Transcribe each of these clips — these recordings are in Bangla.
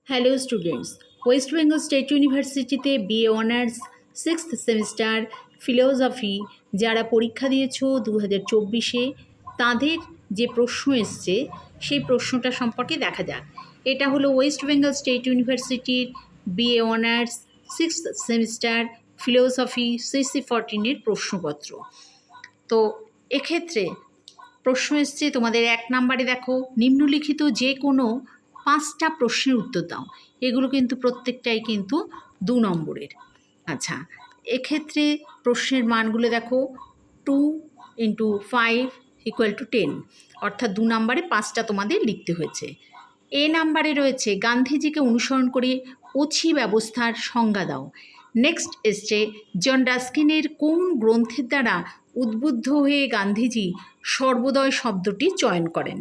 Hello students, West Bengal State ইউনিভার্সিটিতে BA honours sixth semester philosophy যারা পরীক্ষা দিয়েছো 2024-এ তাদের যে প্রশ্ন এসছে সেই প্রশ্নটা সম্পর্কে দেখা যাক। এটা হলো ওয়েস্ট বেঙ্গল স্টেট ইউনিভার্সিটির BA honours sixth semester philosophy CC14-এর প্রশ্নপত্র। তো এক্ষেত্রে প্রশ্ন এসছে তোমাদের 1 নম্বরে, দেখো নিম্নলিখিত যে কোনো 5টা প্রশ্নের উত্তর দাও। এগুলো কিন্তু প্রত্যেকটাই কিন্তু 2 নম্বরের। আচ্ছা, এক্ষেত্রে প্রশ্নের মানগুলো দেখো 2 × 5 = 10, অর্থাৎ 2 নম্বরে 5টা তোমাদের লিখতে হয়েছে। এ নাম্বারে রয়েছে গান্ধীজিকে অনুসরণ করে ওছি ব্যবস্থার সংজ্ঞা দাও। নেক্সট এসছে জন রাস্কিনের কোন গ্রন্থের দ্বারা উদ্বুদ্ধ হয়ে গান্ধীজি সর্বোদয় শব্দটি চয়ন করেন।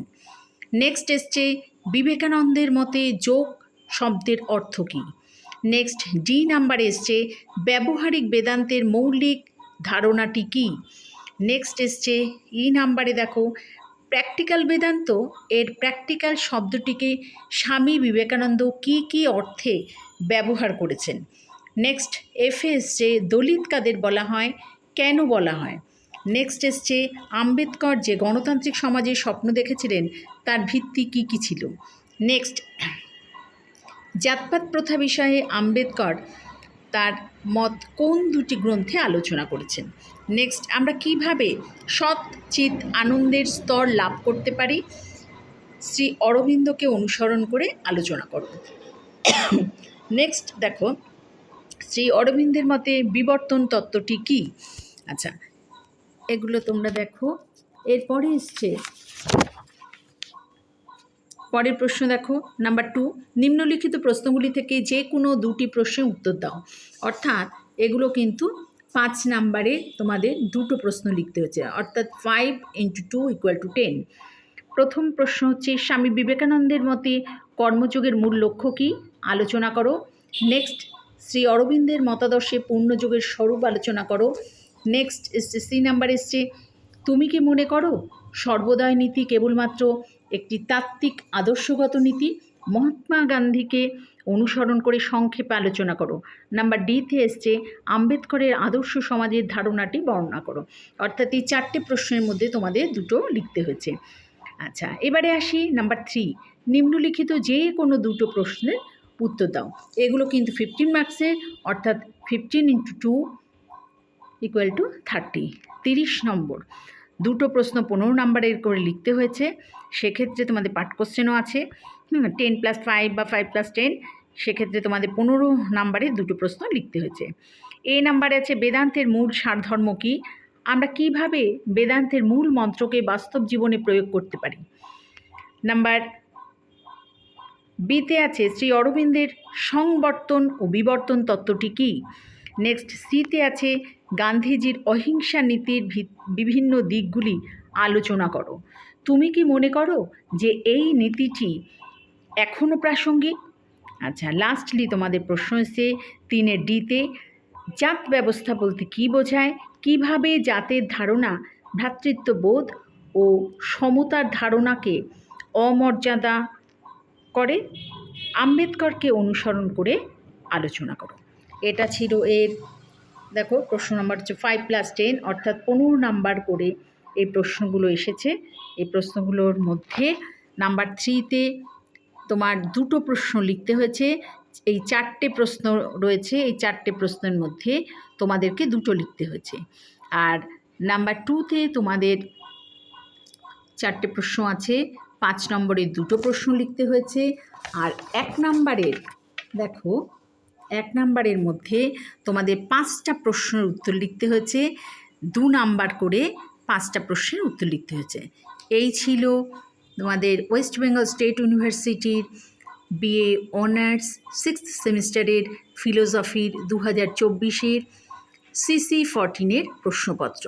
নেক্সট এসছে বিবেকানন্দের মতে যোগ শব্দের অর্থ কী। নেক্সট ডি নাম্বারে এসছে ব্যবহারিক বেদান্তের মৌলিক ধারণাটি কী। নেক্সট এসছে ই নাম্বারে, দেখো প্র্যাকটিক্যাল বেদান্ত এর প্র্যাকটিক্যাল শব্দটিকে স্বামী বিবেকানন্দ কী কী অর্থে ব্যবহার করেছেন। নেক্সট এফে এসছে দলিত কাদের বলা হয়, কেন বলা হয়। নেক্সট এসছে আম্বেদকর যে গণতান্ত্রিক সমাজের স্বপ্ন দেখেছিলেন তার ভিত্তি কী কী ছিল। নেক্সট জাতপাত প্রথা বিষয়ে আম্বেদকর তার মত কোন 2টি গ্রন্থে আলোচনা করেছেন। নেক্সট আমরা কিভাবে সৎ চিত আনন্দের স্তর লাভ করতে পারি, শ্রী অরবিন্দকে অনুসরণ করে আলোচনা করব। নেক্সট দেখো শ্রী অরবিন্দের মতে বিবর্তন তত্ত্বটি কী। আচ্ছা, এগুলো তোমরা দেখো। এরপরে এসছে পরের প্রশ্ন, দেখো নাম্বার 2, নিম্নলিখিত প্রশ্নগুলি থেকে যে কোনো 2টি প্রশ্নের উত্তর দাও। অর্থাৎ এগুলো কিন্তু 5 নাম্বারে তোমাদের 2টো প্রশ্ন লিখতে হচ্ছে, অর্থাৎ 5 × 2 = 10। প্রথম প্রশ্ন হচ্ছে স্বামী বিবেকানন্দের মতে কর্মযোগের মূল লক্ষ্য কী, আলোচনা করো। নেক্সট শ্রী অরবিন্দের মতাদর্শে পূর্ণযোগের স্বরূপ আলোচনা করো। নেক্সট এসছে সি নাম্বার এসছে তুমি কি মনে করো সর্বোদয় নীতি কেবলমাত্র একটি তাত্ত্বিক আদর্শগত নীতি, মহাত্মা গান্ধীকে অনুসরণ করে সংক্ষেপে আলোচনা করো। নাম্বার ডিতে এসছে আম্বেদকরের আদর্শ সমাজের ধারণাটি বর্ণনা করো। অর্থাৎ এই 4টে প্রশ্নের মধ্যে তোমাদের 2টো লিখতে হয়েছে। আচ্ছা, এবারে আসি নাম্বার 3, নিম্নলিখিত যে কোনো 2টো প্রশ্নের উত্তর দাও। এগুলো কিন্তু 15 মার্কসের, অর্থাৎ 15 × 2 = 30, 30 নম্বর। 2টো প্রশ্ন 15 নাম্বারের করে লিখতে হয়েছে। সেক্ষেত্রে তোমাদের পাঠ কোশ্চেনও আছে 10 + 5 বা 5 + 10, সেক্ষেত্রে তোমাদের 15 নাম্বারের 2টো প্রশ্ন লিখতে হয়েছে। এ নাম্বারে আছে বেদান্তের মূল সারধর্ম কী, আমরা কিভাবে বেদান্তের মূল মন্ত্রকে বাস্তব জীবনে প্রয়োগ করতে পারি। নাম্বার বিতে আছে শ্রী অরবিন্দের সংবর্তন ও বিবর্তন তত্ত্বটি কী। নেক্সট সিতে আছে গান্ধীজির অহিংসা নীতির বিভিন্ন দিকগুলি আলোচনা করো। তুমি কি মনে করো যে এই নীতিটি এখনও প্রাসঙ্গিক। আচ্ছা, লাস্টলি তোমাদের প্রশ্ন এসে 3 ডিতে জাত ব্যবস্থা বলতে কী বোঝায়, কিভাবে জাতের ধারণা ভ্রাতৃত্ববোধ ও সমতার ধারণাকে অমর্যাদা করে, আম্বেদকরকে অনুসরণ করে আলোচনা করো। এটা ছিল এর, দেখো প্রশ্ন নাম্বার হচ্ছে 5 + 10, অর্থাৎ 15 নাম্বার করে এই প্রশ্নগুলো এসেছে। এই প্রশ্নগুলোর মধ্যে নাম্বার 3তে তোমার 2টো প্রশ্ন লিখতে হয়েছে। এই 4টে প্রশ্ন রয়েছে, এই 4টে প্রশ্নের মধ্যে তোমাদেরকে 2টো লিখতে হয়েছে। আর নাম্বার 2তে তোমাদের 4টে প্রশ্ন আছে, 5 নম্বরের 2টো প্রশ্ন লিখতে হয়েছে। আর 1 নাম্বারের, দেখো 1 নাম্বারের মধ্যে তোমাদের 5টা প্রশ্নের উত্তর লিখতে হয়েছে, 2 নাম্বার করে 5টা প্রশ্নের উত্তর লিখতে হয়েছে। এই ছিল তোমাদের ওয়েস্ট বেঙ্গল স্টেট ইউনিভার্সিটির বিএ অনার্স 6th সেমিস্টারের ফিলোসফির 2024-এর CC14-এর প্রশ্নপত্র।